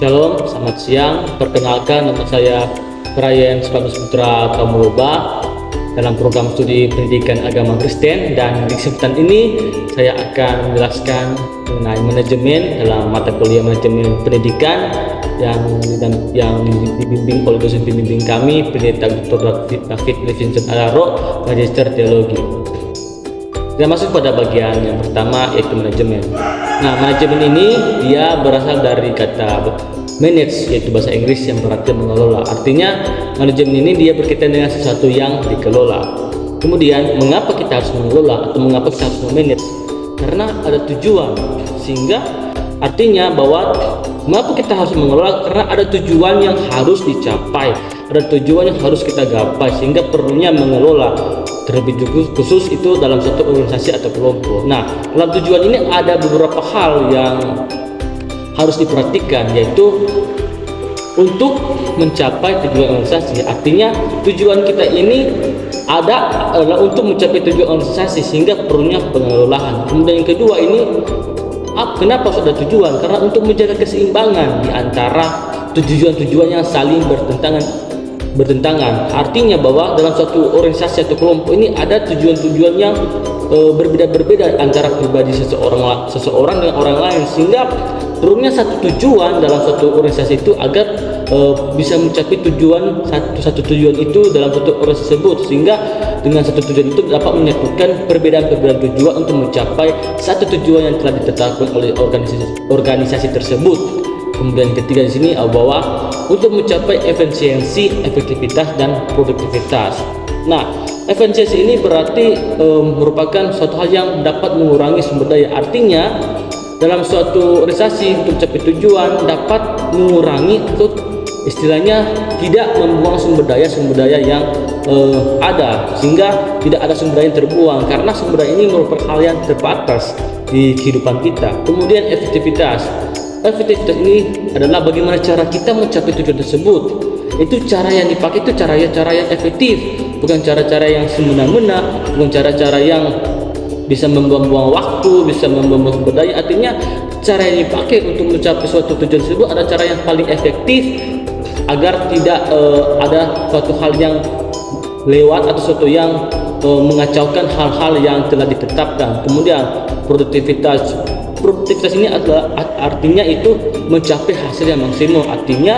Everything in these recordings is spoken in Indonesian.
Shalom, selamat siang. Perkenalkan, nama saya Brian Spanus Putra Kamuloba dalam program studi pendidikan agama Kristen, dan di kesempatan ini saya akan menjelaskan mengenai manajemen dalam mata kuliah manajemen pendidikan yang dibimbing oleh dosen pembimbing kami, Pendeta Dr. David Levinson Alaro, Magister Teologi. Kita masuk pada bagian yang pertama, yaitu manajemen. Nah, manajemen ini dia berasal dari kata manage, yaitu bahasa Inggris yang berarti mengelola. Artinya manajemen ini dia berkaitan dengan sesuatu yang dikelola. Kemudian mengapa kita harus mengelola atau mengapa kita harus memanage? Karena ada tujuan, sehingga artinya bahwa mengapa kita harus mengelola, karena ada tujuan yang harus dicapai, ada tujuan yang harus kita gapai, sehingga perlunya mengelola. Terlebih khusus itu dalam satu organisasi atau kelompok. Nah, dalam tujuan ini ada beberapa hal yang harus diperhatikan, yaitu untuk mencapai tujuan organisasi. Artinya tujuan kita ini adalah untuk mencapai tujuan organisasi, sehingga perlunya pengelolaan. Kemudian yang kedua ini, kenapa sudah tujuan? Karena untuk menjaga keseimbangan di antara tujuan-tujuan yang saling bertentangan. Artinya bahwa dalam suatu organisasi atau kelompok ini ada tujuan-tujuan yang berbeda-berbeda antara pribadi seseorang dengan orang lain, sehingga perlunya satu tujuan dalam suatu organisasi itu agar bisa mencapai satu tujuan itu dalam satu organisasi tersebut, sehingga dengan satu tujuan itu dapat menyatukan perbedaan-perbedaan tujuan untuk mencapai satu tujuan yang telah ditetapkan oleh organisasi tersebut. Kemudian ketiga di sini bahwa untuk mencapai efisiensi, efektivitas, dan produktivitas. Nah, efisiensi ini berarti merupakan suatu hal yang dapat mengurangi sumber daya. Artinya dalam suatu organisasi untuk mencapai tujuan dapat mengurangi atau istilahnya tidak membuang sumber daya yang ada, sehingga tidak ada sumber daya yang terbuang, karena sumber daya ini merupakan hal yang terbatas di kehidupan kita. Kemudian efektivitas ini adalah bagaimana cara kita mencapai tujuan tersebut. Itu cara yang dipakai itu cara yang efektif, bukan cara-cara yang semena-mena, bukan cara-cara yang bisa membuang-buang waktu, bisa membuang sumber daya. Artinya cara yang dipakai untuk mencapai suatu tujuan tersebut adalah cara yang paling efektif, agar tidak ada suatu hal yang lewat atau suatu yang mengacaukan hal-hal yang telah ditetapkan. Kemudian produktivitas ini adalah artinya itu mencapai hasil yang maksimal. Artinya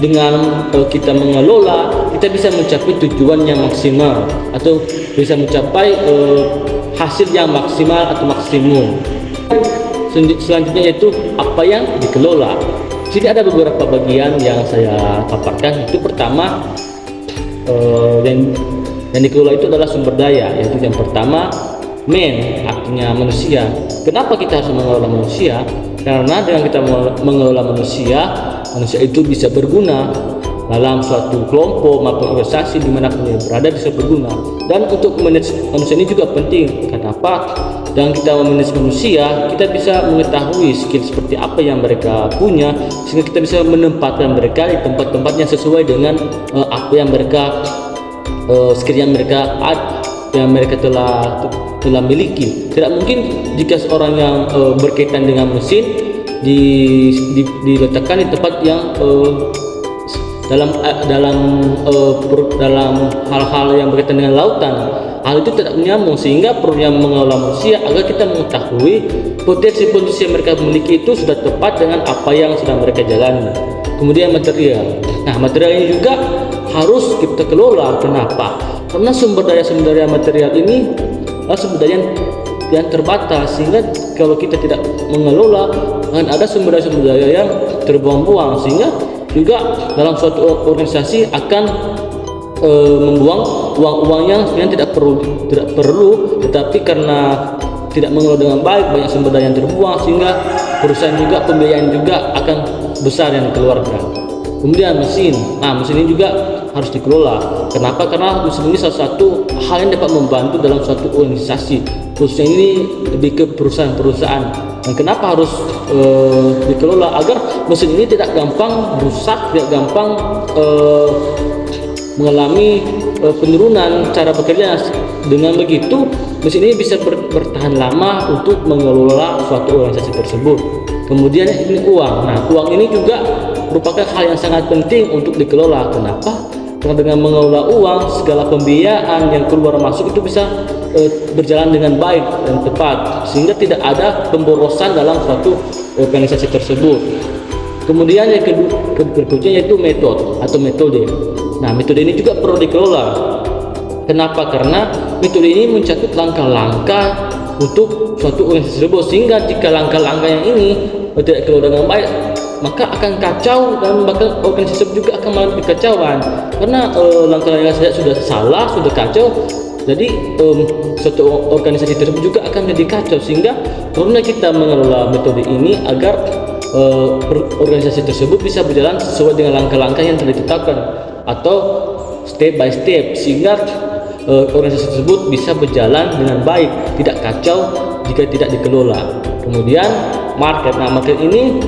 dengan kita mengelola, kita bisa mencapai tujuan yang maksimal atau bisa mencapai hasil yang maksimal atau maksimum. Selanjutnya yaitu apa yang dikelola. Jadi ada beberapa bagian yang saya paparkan. Itu pertama, yang dikelola itu adalah sumber daya, yaitu yang pertama artinya manusia. Kenapa kita harus mengelola manusia? Karena dengan kita mengelola manusia itu bisa berguna dalam suatu kelompok maupun organisasi dimanapun dia berada, bisa berguna. Dan untuk manage manusia ini juga penting. Kenapa? Dengan kita memanage manusia, kita bisa mengetahui skill seperti apa yang mereka punya, sehingga kita bisa menempatkan mereka di tempat-tempat yang sesuai dengan apa yang mereka skill yang mereka telah miliki. Tidak mungkin jika seorang yang berkaitan dengan mesin diletakkan di tempat yang dalam hal-hal yang berkaitan dengan lautan. Hal itu tidak menyambung, sehingga perlunya mengelola manusia agar kita mengetahui potensi-potensi yang mereka miliki itu sudah tepat dengan apa yang sedang mereka jalani. Kemudian material. Nah, material ini juga harus kita kelola. Kenapa? Karena sumber daya material ini adalah sumber daya yang terbatas, sehingga kalau kita tidak mengelola akan ada sumber daya yang terbuang-buang, sehingga juga dalam suatu organisasi akan membuang uang-uang yang sebenarnya tidak perlu, tetapi karena tidak mengelola dengan baik, banyak sumber daya yang terbuang, sehingga perusahaan juga, pembiayaan juga akan besar yang dikeluarkan. Kemudian mesin ini juga harus dikelola. Kenapa? Karena mesin ini salah satu hal yang dapat membantu dalam suatu organisasi, khususnya ini lebih ke perusahaan-perusahaan. Dan kenapa harus dikelola? Agar mesin ini tidak gampang rusak, tidak gampang mengalami penurunan cara bekerja. Dengan begitu mesin ini bisa bertahan lama untuk mengelola suatu organisasi tersebut. Kemudian ini uang. Nah, uang ini juga merupakan hal yang sangat penting untuk dikelola. Kenapa? Karena dengan mengelola uang, segala pembiayaan yang keluar masuk itu bisa berjalan dengan baik dan tepat, sehingga tidak ada pemborosan dalam suatu organisasi tersebut. Kemudian yang berikutnya yaitu metode. Nah, metode ini juga perlu dikelola. Kenapa? Karena metode ini mencakup langkah-langkah untuk suatu organisasi tersebut, sehingga jika langkah-langkah yang ini tidak dikelola dengan baik, maka akan kacau dan bahkan organisasi tersebut juga akan mengalami kekacauan. Karena langkah-langkah saja sudah salah, sudah kacau, jadi suatu organisasi tersebut juga akan jadi kacau. Sehingga perlunya kita mengelola metode ini agar organisasi tersebut bisa berjalan sesuai dengan langkah-langkah yang telah ditetapkan atau step by step, sehingga organisasi tersebut bisa berjalan dengan baik, tidak kacau jika tidak dikelola. Kemudian market. Nah, market ini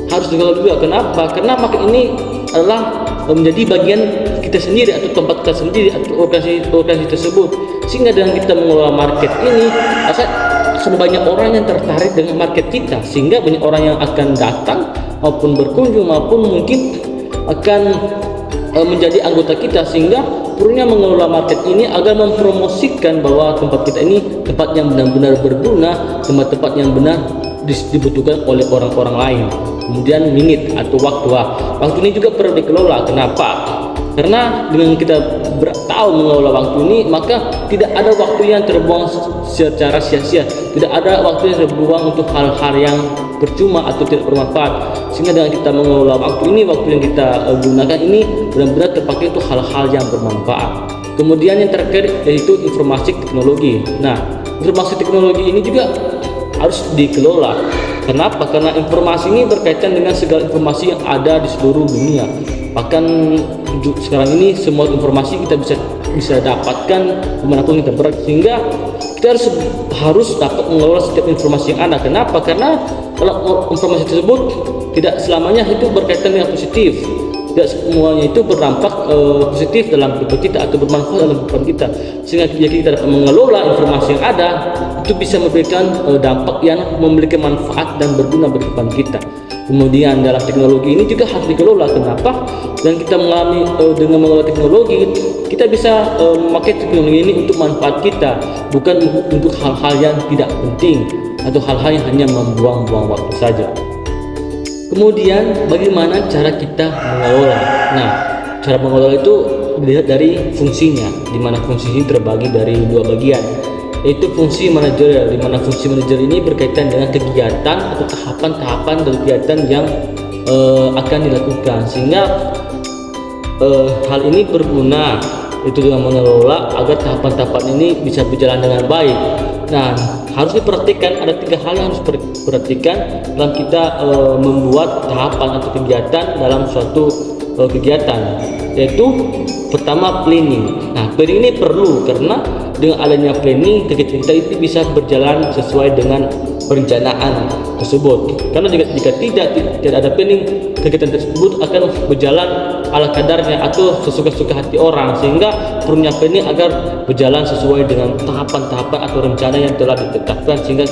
harus dikelola juga. Kenapa? Karena market ini adalah menjadi bagian kita sendiri atau tempat kita sendiri atau organisasi tersebut. Sehingga dengan kita mengelola market ini, akan banyak orang yang tertarik dengan market kita, sehingga banyak orang yang akan datang maupun berkunjung maupun mungkin akan menjadi anggota kita. Sehingga perlunya mengelola market ini agar mempromosikan bahwa tempat kita ini tempat yang benar-benar berguna, tempat yang benar dibutuhkan oleh orang-orang lain. Kemudian minute atau waktu ini juga perlu dikelola. Kenapa? Karena dengan kita tahu mengelola waktu ini, maka tidak ada waktu yang terbuang secara sia-sia, tidak ada waktu yang terbuang untuk hal-hal yang percuma atau tidak bermanfaat. Sehingga dengan kita mengelola waktu yang kita gunakan ini benar-benar terpakai untuk hal-hal yang bermanfaat. Kemudian yang terakhir yaitu informasi teknologi. Nah, informasi teknologi ini juga harus dikelola. Kenapa? Karena informasi ini berkaitan dengan segala informasi yang ada di seluruh dunia. Bahkan sekarang ini semua informasi kita bisa dapatkan dimanapun kita berada, sehingga kita harus dapat mengelola setiap informasi yang ada. Kenapa? Karena kalau informasi tersebut tidak selamanya itu berkaitan dengan positif, tidak semuanya itu berdampak positif dalam hidup kita atau bermanfaat dalam kehidupan kita. Sehingga jika kita dapat mengelola informasi yang ada, itu bisa memberikan dampak yang memiliki manfaat dan berguna bagi kehidupan kita. Kemudian dalam teknologi ini juga harus dikelola. Kenapa? Dan kita dengan mengelola teknologi, kita bisa memakai teknologi ini untuk manfaat kita, bukan untuk hal-hal yang tidak penting atau hal-hal yang hanya membuang-buang waktu saja. Kemudian bagaimana cara kita mengelola? Nah, cara mengelola itu dilihat dari fungsinya, di mana fungsi ini terbagi dari dua bagian, yaitu fungsi manajerial, di mana fungsi manajer ini berkaitan dengan kegiatan atau tahapan-tahapan dari kegiatan yang akan dilakukan, sehingga hal ini berguna itu dengan mengelola agar tahapan-tahapan ini bisa berjalan dengan baik. Nah, harus diperhatikan, ada 3 hal yang harus diperhatikan dalam kita membuat tahapan atau kegiatan dalam suatu kegiatan, yaitu pertama planning. Nah, planning ini perlu karena dengan adanya planning kegiatan kita itu bisa berjalan sesuai dengan perencanaan tersebut. Karena jika tidak ada planning, kegiatan tersebut akan berjalan ala kadarnya atau sesuka-suka hati orang, sehingga perlunya planning agar berjalan sesuai dengan tahapan-tahapan atau rencana yang telah ditetapkan, sehingga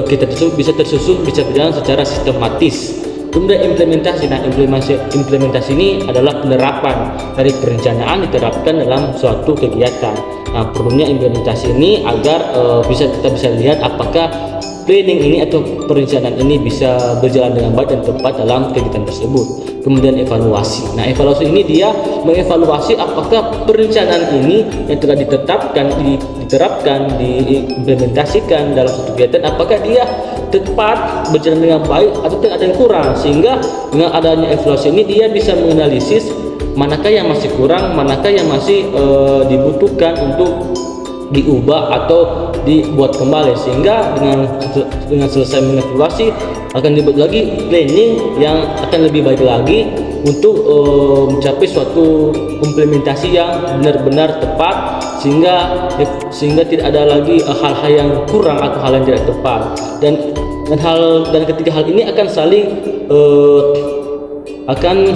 kita tersebut bisa tersusun, bisa berjalan secara sistematis. Kemudian implementasi. Nah, implementasi ini adalah penerapan dari perencanaan diterapkan dalam suatu kegiatan. Nah, perlunya implementasi ini agar kita bisa lihat apakah planning ini atau perencanaan ini bisa berjalan dengan baik dan tepat dalam kegiatan tersebut. Kemudian evaluasi. Nah, evaluasi ini dia mengevaluasi apakah perencanaan ini yang telah diterapkan, diimplementasikan dalam suatu kegiatan, apakah dia tepat, berjalan dengan baik atau tidak ada yang kurang. Sehingga dengan adanya evaluasi ini dia bisa menganalisis manakah yang masih kurang, manakah yang masih dibutuhkan untuk diubah atau dibuat kembali. Sehingga dengan selesai mengevaluasi akan dibuat lagi planning yang akan lebih baik lagi untuk mencapai suatu implementasi yang benar-benar tepat, sehingga tidak ada lagi hal-hal yang kurang atau hal yang tidak tepat. Dan ketiga hal ini akan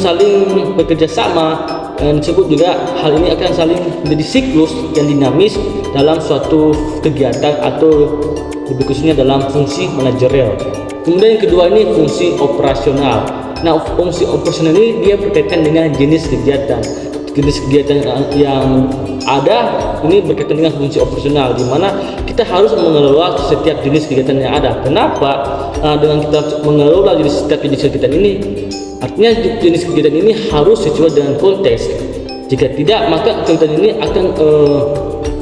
saling bekerja sama, dan disebut juga hal ini akan saling menjadi siklus yang dinamis dalam suatu kegiatan atau lebih khususnya dalam fungsi manajerial. Kemudian yang kedua ini fungsi operasional. Nah, fungsi operasional ini dia berkaitan dengan jenis kegiatan. Jenis kegiatan yang ada ini berkaitan dengan fungsi operasional, di mana kita harus mengelola setiap jenis kegiatan yang ada. Kenapa? Dengan kita mengelola setiap jenis kegiatan ini, artinya jenis kegiatan ini harus sesuai dengan konteks. Jika tidak, maka kegiatan ini akan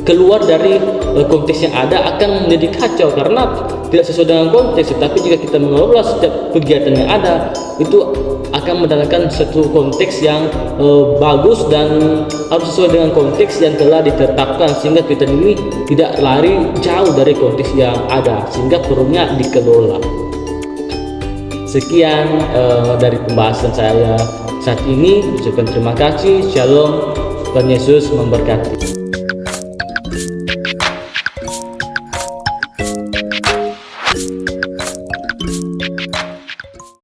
keluar dari konteks yang ada, akan menjadi kacau karena tidak sesuai dengan konteks. Tapi jika kita mengelola setiap kegiatan yang ada, itu akan mendatangkan satu konteks yang bagus dan harus sesuai dengan konteks yang telah ditetapkan, sehingga kegiatan ini tidak lari jauh dari konteks yang ada, sehingga perlunya dikelola. Sekian dari pembahasan saya saat ini. Ucapkan terima kasih. Shalom, Tuhan Yesus memberkati.